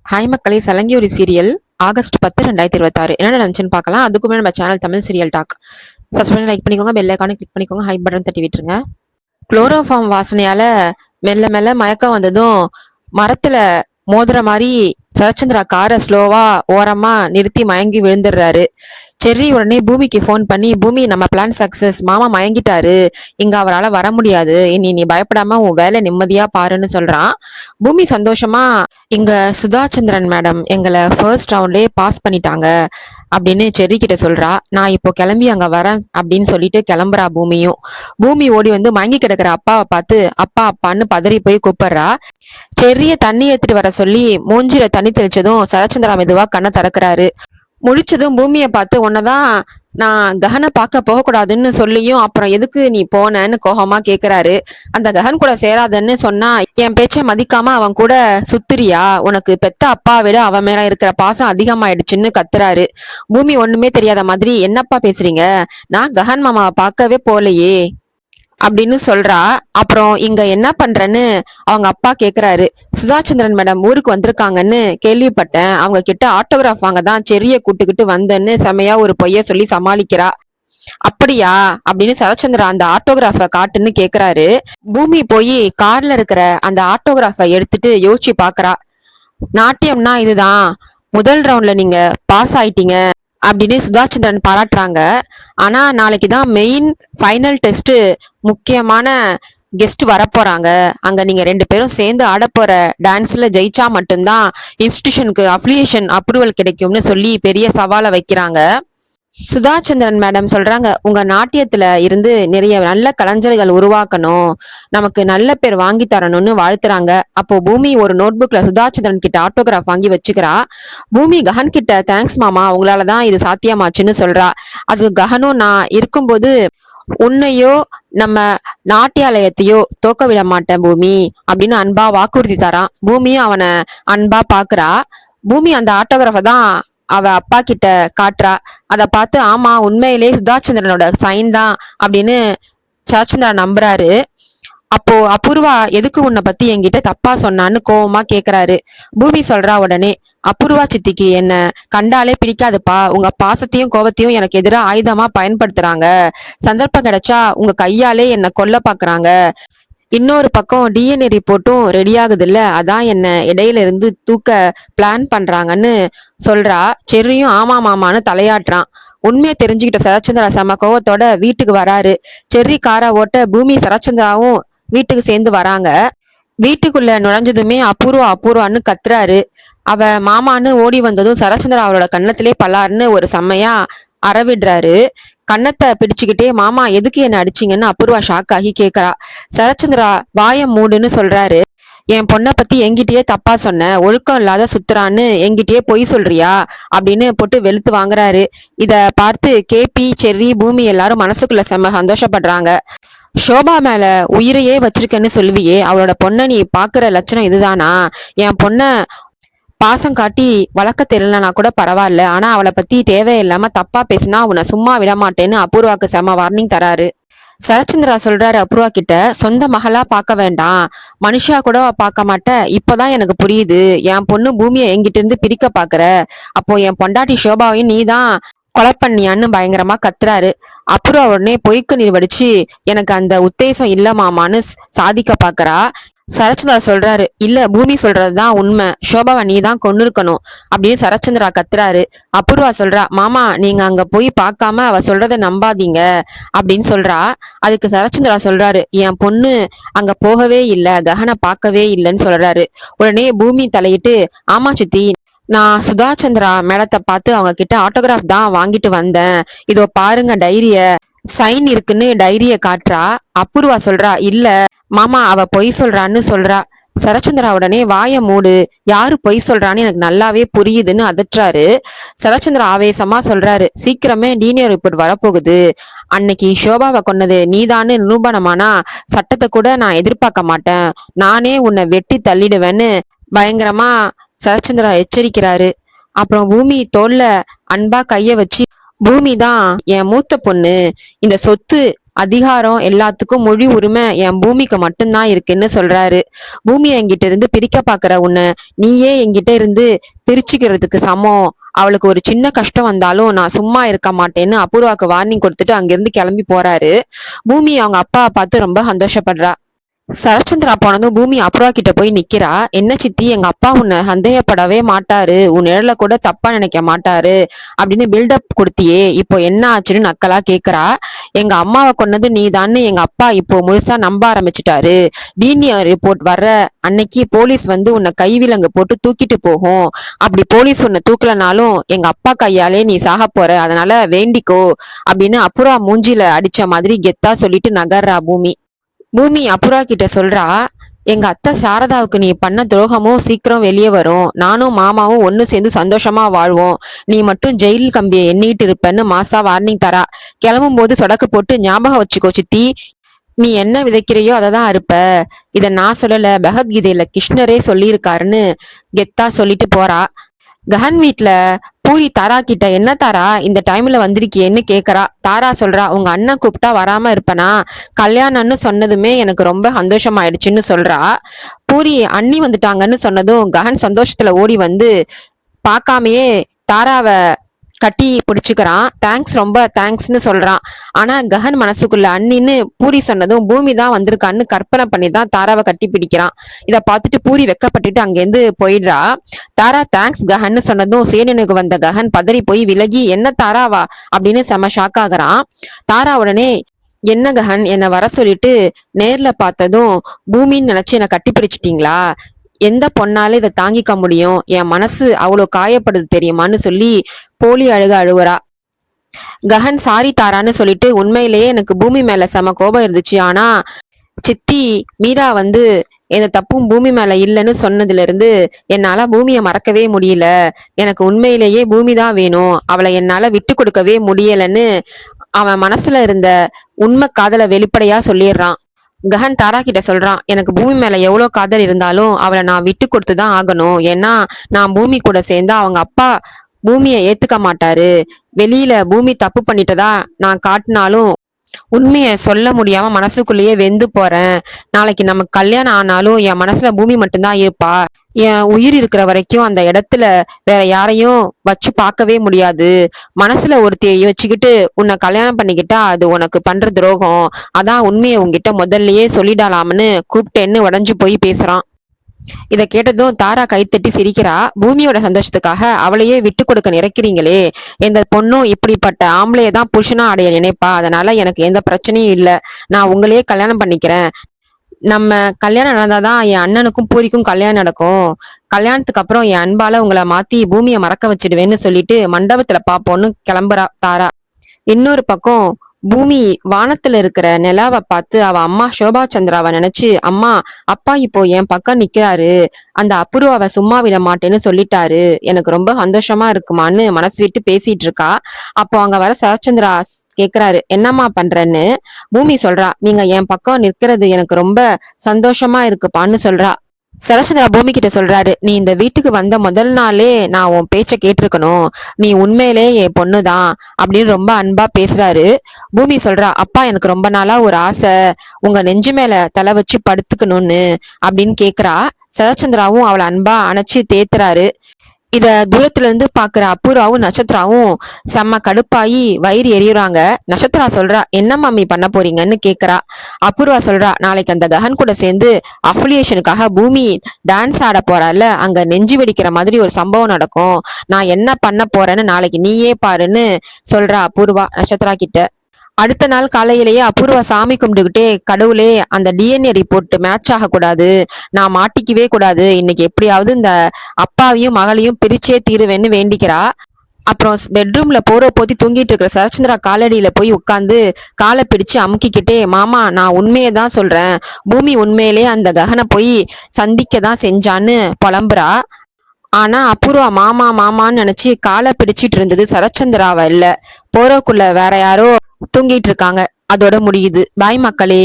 Hi மக்களே, சலங்கி ஒரு serial August 10 2026 என்ன நடந்துச்சுன்னு பார்க்கலாம். அதுக்குமே நம்ம channel Tamil serial talk subscribe like பண்ணிக்கோங்க, பெல் ஐகானை கிளிக் பண்ணிக்கோங்க, ஹை பட்டன் தட்டி விட்டுருங்க. குளோரோஃபார்ம் வாசனையால மெல்ல மெல்ல மயக்கம் வந்ததும் மரத்துல மோதுற மாதிரி சரச்சந்திரா காரை ஸ்லோவா ஓரமா நிறுத்தி மயங்கி விழுந்துடுறாரு. செர்ரி உடனே பூமிக்கு ஃபோன் பண்ணி, பூமி நம்ம பிளான் சக்சஸ், மாமா மயங்கிட்டாரு, இங்க அவரால் வர முடியாது, இனி நீ பயப்படாம உன் வேலை நிம்மதியா பாருன்னு சொல்றான். பூமி சந்தோஷமா, இங்க சுதாச்சந்திரன் மேடம் எங்களை ஃபர்ஸ்ட் ரவுண்ட்லயே பாஸ் பண்ணிட்டாங்க அப்படின்னு செர்ரி கிட்ட சொல்றா. நான் இப்போ கிளம்பி அங்க வரேன் அப்படின்னு சொல்லிட்டு கிளம்புறா பூமியும். பூமி ஓடி வந்து மயங்கி கிடக்குற அப்பாவை பார்த்து அப்பா அப்பான்னு பதறி போய் கூப்பிடுறா. செர்ரிய தண்ணி எடுத்துட்டு வர சொல்லி மூஞ்சில தண்ணி தெளிச்சதும் சரச்சந்திரா மெதுவா கண்ணை திறக்கிறாரு. முழிச்சதும் பூமியை பார்த்து, உன்னதான் நான் ககனை பார்க்க போகக்கூடாதுன்னு சொல்லியும் அப்புறம் எதுக்கு நீ போனன்னு கோபமா கேக்குறாரு. அந்த ககன் கூட சேராதன்னு சொன்னா என் பேச்சை மதிக்காம அவன் கூட சுத்துறியா? உனக்கு பெத்த அப்பா விட அவன் மேல இருக்கிற பாசம் அதிகமாயிடுச்சுன்னு கத்துறாரு. பூமி ஒண்ணுமே தெரியாத மாதிரி, என்னப்பா பேசுறீங்க, நான் ககன் மாமாவை பார்க்கவே போலையே அப்படின்னு சொல்றா. அப்புறம் இங்க என்ன பண்றேன்னு அவங்க அப்பா கேக்குறாரு. சுதாச்சந்திரன் மேடம் ஊருக்கு வந்திருக்காங்கன்னு கேள்விப்பட்டேன், அவங்க கிட்ட ஆட்டோகிராஃப் வாங்க தான் செர்ரிய கூட்டுக்கிட்டு வந்தேன்னு செமையா ஒரு பொய்ய சொல்லி சமாளிக்கிறா. அப்படியா அப்படின்னு சரச்சந்திரா அந்த ஆட்டோகிராஃப காட்டுன்னு கேக்குறாரு. பூமி போய் கார்ல இருக்கிற அந்த ஆட்டோகிராஃப எடுத்துட்டு யோசிச்சு பாக்குறா. நாட்டியம்னா இதுதான், முதல் ரவுண்ட்ல நீங்க பாஸ் ஆயிட்டீங்க அப்படின்னு சுதாச்சந்திரன் பாராட்டுறாங்க. ஆனா நாளைக்கு தான் மெயின் ஃபைனல் டெஸ்ட், முக்கியமான கெஸ்ட் வரப்போறாங்க, அங்க நீங்க 2 பேரும் சேர்ந்து ஆடப்போற டான்ஸ்ல ஜெயிச்சா மட்டும்தான் இன்ஸ்டிடியூஷனுக்கு அப்ளிகேஷன் அப்ரூவல் கிடைக்கும்னு சொல்லி பெரிய சவாலை வைக்கிறாங்க. சுதாச்சந்திரன் மேடம் சொல்றாங்க, உங்க நாட்டியத்துல இருந்து நிறைய நல்ல கலைஞர்கள் உருவாக்கணும், நமக்கு நல்ல பேர் வாங்கி தரணும்னு வாழ்த்துறாங்க. அப்போ பூமி ஒரு நோட்புக்ல சுதாச்சந்திரன் கிட்ட ஆட்டோகிராஃப் வாங்கி வச்சுக்கிறா. பூமி ககன் கிட்ட, தேங்க்ஸ் மாமா, உங்களாலதான் இது சாத்தியமாச்சுன்னு சொல்றா. அது ககனும், நான் இருக்கும்போது உன்னையோ நம்ம நாட்டியாலயத்தையோ தோக்க விட மாட்டேன் பூமி அப்படின்னு அன்பா வாக்குறுதி தரான். பூமியும் அவனை அன்பா பாக்குறா. பூமி அந்த ஆட்டோகிராஃப தான் அவ அப்பா கிட்ட காட்டுறா. அத பார்த்து, ஆமா உண்மையிலே சுதாச்சந்திரனோட சைன் தான் அப்படின்னு சரச்சந்திரா நம்புறாரு. அப்போ அபூர்வா எதுக்கு உன்னை பத்தி என்கிட்ட தப்பா சொன்னான்னு கோவமா கேக்குறாரு. பூமி சொல்றா உடனே, அபூர்வா சித்திக்கு என்ன கண்டாலே பிடிக்காதுப்பா, உங்க பாசத்தையும் கோபத்தையும் எனக்கு எதிராக ஆயுதமா பயன்படுத்துறாங்க, சந்தர்ப்பம் கிடைச்சா உங்க கையாலே என்ன கொல்ல பாக்குறாங்க, இன்னொரு பக்கம் டிஎன்ஏ ரிப்போர்ட்டும் ரெடி ஆகுது இல்ல, அதான் என்ன இடையில இருந்து தூக்க பிளான் பண்றாங்கன்னு சொல்றா. செர்ரியும் ஆமா மாமான்னு தலையாட்டுறான். உண்மையை தெரிஞ்சுக்கிட்ட சரச்சந்திரா செம கோவத்தோட வீட்டுக்கு வராரு. செர்ரி காரை ஓட்ட பூமி சரச்சந்திராவும் வீட்டுக்கு சேர்ந்து வராங்க. வீட்டுக்குள்ள நுழைஞ்சதுமே அபூர்வா அபூர்வான்னு கத்துறாரு. அவ மாமான்னு ஓடி வந்ததும் சரச்சந்திரா அவரோட கன்னத்திலே பலார்னு ஒரு செம்மையா அறவிடுறாரு. கன்னத்தை பிடிச்சுக்கிட்டே, மாமா எதுக்கு என்ன அடிச்சிங்கன்னு அபூர்வா ஷாக் ஆகி கேக்குறா. சரச்சந்திரா வாய மூடுன்னு சொல்றாரு. என் பொண்ணை பத்தி எங்கிட்டயே தப்பா சொன்ன, ஒழுக்கம் இல்லாத சுத்துறான்னு எங்கிட்டயே பொய் சொல்றியா அப்படின்னு போட்டு வெளுத்து வாங்குறாரு. இத பார்த்து கேபி, செர்ரி, பூமி எல்லாரும் மனசுக்குள்ள செம்ம சந்தோஷப்படுறாங்க. ஷோபா மேல உயிரையே வச்சிருக்கேன்னு சொல்லுவியே, அவளோட பொண்ணை நீ பாக்குற லட்சணம் இதுதானா? என் பொண்ண பாசம் காட்டி வளர்க்க தெரியலனா கூட பரவாயில்ல, ஆனா அவளை பத்தி தேவையில்லாம தப்பா பேசினா உன்னை சும்மா விட மாட்டேன்னு அபூர்வாக்கு செம வார்னிங் தராரு. சரச்சந்திரா சொல்றாரு அபூர்வா கிட்ட, சொந்த மகளா பார்க்க வேண்டாம், மனுஷா கூட பார்க்க மாட்டேன், இப்பதான் எனக்கு புரியுது, என் பொண்ணு பூமியை என்கிட்ட இருந்து பிரிக்க பாக்குற, அப்போ என் பொண்டாட்டி ஷோபாவையும் நீதான் கொலை பண்ணியான்னு பயங்கரமா கத்துறாரு. அப்புறம் உடனே பொய்க்கு நீர் வடிச்சு, எனக்கு அந்த உத்தேசம் இல்ல மாமான்னு சாதிக்க பாக்குறா. சரச்சந்திரா சொல்றாரு, இல்ல பூமி சொல்றதுதான் உண்மை, ஷோபாவை நீ தான் கொண்டு இருக்கணும் அப்படின்னு சரச்சந்திரா கத்துறாரு. அபூர்வா சொல்றா, மாமா நீங்க அங்க போய் பார்க்காம அவ சொல்றத நம்பாதீங்க அப்படின்னு சொல்றா. அதுக்கு சரச்சந்திரா சொல்றாரு, என் பொண்ணு அங்க போகவே இல்லை, ககனை பார்க்கவே இல்லைன்னு சொல்றாரு. உடனே பூமி தலையிட்டு, ஆமா சித்தி, நான் சுதாச்சந்திரா மேடத்தை பார்த்து அவங்க கிட்ட ஆட்டோகிராஃப் தான் வாங்கிட்டு வந்தேன், இதோ பாருங்க டைரிய, சைன் இருக்குன்னு டைரிய காட்டுறா. அபூர்வா சொல்றா, இல்ல மாமா அவ பொய் சொல்றான்னு சொல்றா. சரச்சந்திரா உடனே வாய மூடு, யாரு பொய் சொல்றான்னு எனக்கு நல்லாவே புரியுதுன்னு அதட்டுறாரு. சரச்சந்திரா ஆவேசமா சொல்றாரு, சீக்கிரமே டிஎன்ஏ ரிப்போர்ட் வரப்போகுது, அன்னைக்கு ஷோபாவை கொன்னது நீதான்னு நிரூபணமானா சட்டத்தை கூட நான் எதிர்பார்க்க மாட்டேன், நானே உன்னை வெட்டி தள்ளிடுவேன்னு பயங்கரமா சரச்சந்திரா எச்சரிக்கிறாரு. அப்புறம் பூமி தோல்ல அன்பா கைய வச்சு, பூமி தான் என் மூத்த பொண்ணு, இந்த சொத்து அதிகாரம் எல்லாத்துக்கும் மொழி உரிமை என் பூமிக்கு மட்டும்தான் இருக்குன்னு சொல்றாரு. பூமி என்கிட்ட இருந்து பிரிக்க பாக்குற உன்னை நீயே என்கிட்ட இருந்து பிரிச்சுக்கிறதுக்கு சமம். அவளுக்கு ஒரு சின்ன கஷ்டம் வந்தாலும் நான் சும்மா இருக்க மாட்டேன்னு அபூர்வாக்கு வார்னிங் கொடுத்துட்டு அங்கிருந்து கிளம்பி போறாரு. பூமி அவங்க அப்பாவை பார்த்து ரொம்ப சந்தோஷப்படுறா. சரச்சந்திரா போனதும் பூமி அப்புறா கிட்ட போய் நிக்கிறா. என்ன சித்தி, எங்க அப்பா உன்னை சந்தேகப்படவே மாட்டாரு, உன் நிழல கூட தப்பா நினைக்க மாட்டாரு அப்படின்னு பில்டப் கொடுத்தியே, இப்போ என்ன ஆச்சுன்னு நக்கலா கேக்குறா. எங்க அம்மாவை கொன்னது நீதான்னு எங்க அப்பா இப்போ முழுசா நம்ப ஆரம்பிச்சுட்டாரு. டிஎன்ஏ ரிப்போர்ட் வர்ற அன்னைக்கு போலீஸ் வந்து உன்னை கைவிலங்கு போட்டு தூக்கிட்டு போகும். அப்படி போலீஸ் உன்னை தூக்கலனாலும் எங்க அப்பா கையாலே நீ சாக போற, அதனால வேண்டிக்கோ அப்படின்னு அப்புறா மூஞ்சில அடிச்ச மாதிரி கெத்தா சொல்லிட்டு நகர்றா பூமி. பூமி அப்புறா கிட்ட சொல்றா, எங்க அத்தை சாரதாவுக்கு நீ பண்ண துரோகமும் சீக்கிரம் வெளியே வரும், நானும் மாமாவும் ஒன்னு சேர்ந்து சந்தோஷமா வாழ்வோம், நீ மட்டும் ஜெயில் கம்பியை எண்ணிட்டு இருப்பேன்னு மாசா வார்னிங் தரா. கிளம்பும் போது சொடக்கு போட்டு ஞாபகம் வச்சுக்கோ சித்தி, நீ என்ன விதைக்கிறையோ அதை தான் அறுப்ப. இத நான் சொல்லல, பகவத்கீதையில கிருஷ்ணரே சொல்லியிருக்காருன்னு கெத்தா சொல்லிட்டு போறா. கஹன் வீட்ல பூரி தாரா கிட்ட, என்ன தாரா இந்த டைம்ல வந்திருக்கியேன்னு கேக்குறா. தாரா சொல்றா, உங்க அண்ணன் கூப்பிட்டா வராம இருப்பனா, கல்யாணம்னு சொன்னதுமே எனக்கு ரொம்ப சந்தோஷமாயிடுச்சுன்னு சொல்றா. பூரி அண்ணி வந்துட்டாங்கன்னு சொன்னதும் கஹன் சந்தோஷத்துல ஓடி வந்து பார்க்காமையே தாராவை கட்டி பிடிச்சுக்கிறான். தேங்க்ஸ், ரொம்ப தேங்க்ஸ்னு சொல்றான். ஆனா கஹன் மனசுக்குள்ள அண்ணின்னு பூரி சொன்னதும் பூமி தான் வந்திருக்கான்னு கற்பனை பண்ணி தான் தாராவை கட்டி பிடிக்கிறான். இத பார்த்துட்டு பூரி வெக்கப்பட்டுட்டு அங்கேருந்து போயிடுறா. தாரா தேங்க்ஸ் கஹன்னு சொன்னதும் சேனனுக்கு வந்த கஹன் பதறி போய் விலகி, என்ன தாராவா அப்படின்னு செம ஷாக் ஆகுறான். தாரா உடனே, என்ன கஹன் என்னை வர சொல்லிட்டு நேர்ல பார்த்ததும் பூமின்னு நினைச்சு என்னை கட்டி பிடிச்சிட்டீங்களா, எந்த பொண்ணால இதை தாங்கிக்க முடியும், என் மனசு அவ்வளோ காயப்படுது தெரியுமான்னு சொல்லி போலி அழுவுறா. கஹன் சாரி தாரான்னு சொல்லிட்டு, உண்மையிலேயே எனக்கு பூமி மேல செம கோபம் இருந்துச்சு, ஆனா சித்தி மீரா வந்து எந்த தப்பும் பூமி மேல இல்லைன்னு சொன்னதுல இருந்து என்னால பூமியை மறக்கவே முடியல, எனக்கு உண்மையிலேயே பூமி தான் வேணும், அவளை என்னால விட்டு கொடுக்கவே முடியலன்னு அவன் மனசுல இருந்த உண்மை காதலை வெளிப்படையா சொல்லிடுறான். கஹன் தாரா கிட்ட சொல்றான், எனக்கு பூமி மேல எவ்வளவு காதல் இருந்தாலும் அவளை நான் விட்டு கொடுத்துதான் ஆகணும், ஏன்னா நான் பூமி கூட சேர்ந்தா அவங்க அப்பா பூமியை ஏத்துக்க மாட்டாரு, வெளியில பூமி தப்பு பண்ணிட்டதா நான் காட்டினாலும் உண்மைய சொல்ல முடியாம மனசுக்குள்ளேயே வெந்து போறேன், நாளைக்கு நமக்கு கல்யாணம் ஆனாலும் என் மனசுல பூமி மட்டும்தான் இருப்பா, என் உயிர் இருக்கிற வரைக்கும் அந்த இடத்துல வேற யாரையும் வச்சு பார்க்கவே முடியாது, மனசுல ஒருத்தைய வச்சுக்கிட்டு உன்னை கல்யாணம் பண்ணிக்கிட்டா அது உனக்கு பண்ற துரோகம், அதான் உண்மையை உங்ககிட்ட முதல்லயே சொல்லிடலாம்னு கூப்பிட்டேன்னு உடஞ்சு போய் பேசுறான். இத கேட்டதும் தாரா கைத்தட்டி சிரிக்கிறா. பூமியோட சந்தோஷத்துக்காக அவளையே விட்டு கொடுக்க நினைக்கிறீங்களே, எந்த பொண்ணும் இப்படிப்பட்ட ஆம்பளையை தான் புருஷனா அடைய நினைப்பா, அதனால எனக்கு எந்த பிரச்சனையும் இல்லை, நான் உங்களையே கல்யாணம் பண்ணிக்கிறேன், நம்ம கல்யாணம் நடந்தாதான் என் அண்ணனுக்கும் பூரிக்கும் கல்யாணம் நடக்கும், கல்யாணத்துக்கு அப்புறம் என் அன்பால உங்களை மாத்தி பூமியை மறக்க வச்சிடுவேன்னு சொல்லிட்டு மண்டபத்துல பாப்போன்னு கிளம்புறா தாரா. இன்னொரு பக்கம் பூமி வானத்துல இருக்கிற நிலாவை பார்த்து அவ அம்மா சோபா சந்திராவை நினைச்சு, அம்மா அப்பா இப்போ என் பக்கம் நிக்கிறாரு, அந்த அபூர்வாவை சும்மா விட மாட்டேன்னு சொல்லிட்டாரு, எனக்கு ரொம்ப சந்தோஷமா இருக்குமான்னு மனசு விட்டு பேசிட்டு இருக்கா. அப்போ அங்க வர சரச்சந்திரா கேக்குறாரு, என்னம்மா பண்றேன்னு. பூமி சொல்றா, நீங்க என் பக்கம் நிற்கிறது எனக்கு ரொம்ப சந்தோஷமா இருக்குப்பான்னு சொல்றா. சரச்சந்திரா பூமி கிட்ட சொல்றாரு, நீ இந்த வீட்டுக்கு வந்த முதல் நாளே நான் உன் பேச்ச கேட்டிருக்கணும், நீ உண்மையிலே என் பொண்ணுதான் அப்படின்னு ரொம்ப அன்பா பேசுறாரு. பூமி சொல்றா, அப்பா எனக்கு ரொம்ப நாளா ஒரு ஆசை, உங்க நெஞ்சு மேல தலை வச்சு படுத்துக்கணும்னு அப்படின்னு கேக்குறா. சரச்சந்திராவும் அவளை அன்பா அணைச்சு தேத்துறாரு. இத தூரத்துல இருந்து பாக்குற அபூர்வாவும் நட்சத்திராவும் செம்ம கடுப்பாயி வயிறு எரியுறாங்க. நட்சத்திரா சொல்றா, என்ன மம்மி பண்ண போறீங்கன்னு கேக்குறா. அபூர்வா சொல்றா, நாளைக்கு அந்த கஹன் கூட சேர்ந்து அஃபிலியேஷனுக்காக பூமி டான்ஸ் ஆட போறால, அங்க நெஞ்சு வெடிக்கிற மாதிரி ஒரு சம்பவம் நடக்கும், நான் என்ன பண்ண போறேன்னு நாளைக்கு நீயே பாருன்னு சொல்றா அபூர்வா நட்சத்திரா கிட்ட. அடுத்த நாள் காலையிலேயே அபூர்வா சாமி கும்பிட்டுக்கிட்டே, கடவுளே அந்த டிஎன்ஏ ரிப்போர்ட் மேட்ச் ஆகக்கூடாது, நான் மாட்டிக்கவே கூடாது, இன்னைக்கு எப்படியாவது இந்த அப்பாவையும் மகளையும் பிரிச்சே தீருவேன்னு வேண்டிக்கிறா. அப்புறம் பெட்ரூம்ல போற போத்தி தூங்கிட்டு இருக்கிற சரச்சந்திரா காலடியில போய் உட்காந்து காலை பிடிச்சு அமுக்கிக்கிட்டே, மாமா நான் உண்மையை தான் சொல்றேன், பூமி உண்மையிலே அந்த கஹனை போய் சந்திக்க தான் செஞ்சான்னு புலம்புறா. ஆனா அபூர்வா மாமா மாமான்னு நினைச்சு காலை பிடிச்சிட்டு இருந்தது சரச்சந்திராவை இல்ல, போறக்குள்ள வேற யாரோ தூங்கிட்டு இருக்காங்க. அதோட முடியுது. பாய் மக்களே.